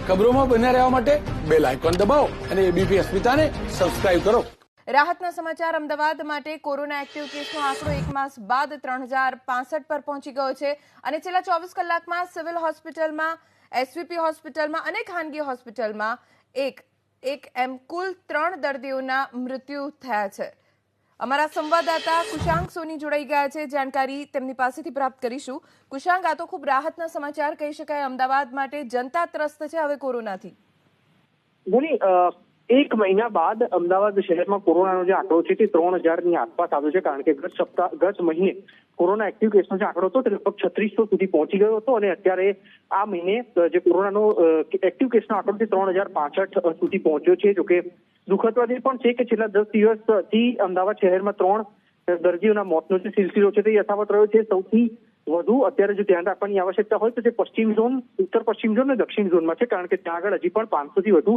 ખબરોમાં બન્યા રહેવા માટે બેલ આઇકોન દબાવો અને એબીપી અસ્મિતાને સબસ્ક્રાઇબ કરો। રાહતના સમાચાર। અમદાવાદ માટે કોરોના એક્ટિવ કેસનો આંકડો 1 માસ બાદ 3065 પર પહોંચી ગયો છે અને છેલ્લા 24 કલાકમાં સિવિલ હોસ્પિટલમાં, એસવીપી હોસ્પિટલમાં અને ખાનગી હોસ્પિટલમાં એક એમ કુલ 3 દર્દીઓના મૃત્યુ થયા છે। અમારા સંવાદદાતા કુશાંક સોની જોડાઈ ગયા છે, જાણકારી તેમની પાસેથી પ્રાપ્ત કરીશું। કુશાંક, આ તો ખૂબ રાહતના સમાચાર કહી શકાય। અમદાવાદ માટે જનતા ત્રસ્ત છે હવે કોરોનાથી। બોલી એક મહિના બાદ અમદાવાદ શહેરમાં કોરોનાનો જે આંકડો છે તે 3000ની આસપાસ આવ્યો છે, કારણ કે ગત મહિને કોરોના એક્ટિવ કેસનો જે આંકડો હતો તે લગભગ 3600 સુધી પહોંચી ગયો હતો અને અત્યારે આ મહિને જે કોરોનાનો એક્ટિવ કેસનો આંકડો છે 3065 સુધી પહોંચ્યો છે। જોકે દુઃખદ વાત એ પણ છે કે છેલ્લા 10 દિવસથી અમદાવાદ શહેરમાં 3 દર્દીઓના મોતનો જે સિલસિલો છે તે યથાવત રહ્યો છે। સૌથી વધુ અત્યારે જો ધ્યાન રાખવાની આવશ્યકતા હોય તો તે પશ્ચિમ ઝોન, ઉત્તર પશ્ચિમ ઝોન અને દક્ષિણ ઝોનમાં છે, કારણ કે ત્યાં આગળ હજી પણ 500થી વધુ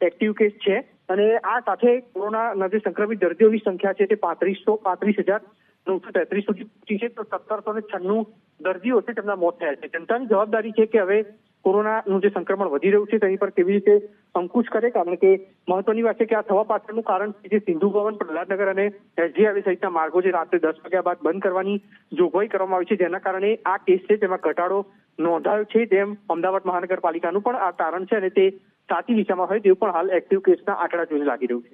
એક્ટિવ કેસ છે અને આ સાથે કોરોનાના જે સંક્રમિત દર્દીઓની સંખ્યા છે તે 35,933 સુધી પહોંચી છે। તો 1796 દર્દીઓ છે તેમના મોત થયા છે। જનતાની જવાબદારી છે કે હવે કોરોનાનું જે સંક્રમણ વધી રહ્યું છે તેની પર કેવી રીતે અંકુશ કરે, કારણ કે મહત્વની વાત છે કે આ થવા પાછળનું કારણ જે સિંધુ ભવન, પ્રહલાદનગર અને એસજી હાઈવે સહિતના માર્ગો જે રાત્રે 10 વાગ્યા બાદ બંધ કરવાની જોગવાઈ કરવામાં આવી છે, જેના કારણે આ કેસ છે તેમાં ઘટાડો નોંધાયો છે, તેમ અમદાવાદ મહાનગરપાલિકાનું પણ આ કારણ છે અને તે સાચી દિશામાં હોય તેવું પણ હાલ એક્ટિવ કેસના આંકડા જોઈને લાગી રહ્યું છે।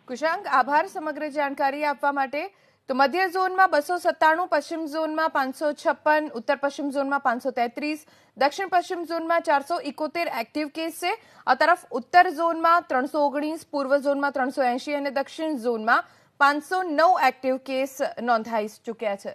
કુશાંક, આભાર સમગ્ર જાણકારી આપવા માટે। તો મધ્ય ઝોનમાં 297, પશ્ચિમ ઝોનમાં 556, ઉત્તર પશ્ચિમ ઝોનમાં 533, દક્ષિણ પશ્ચિમ ઝોનમાં 471 એક્ટિવ કેસ છે। આ તરફ ઉત્તર ઝોનમાં 319, પૂર્વ ઝોનમાં 380 અને દક્ષિણ ઝોનમાં 509 એક્ટિવ કેસ નોંધાઈ ચૂક્યા છે।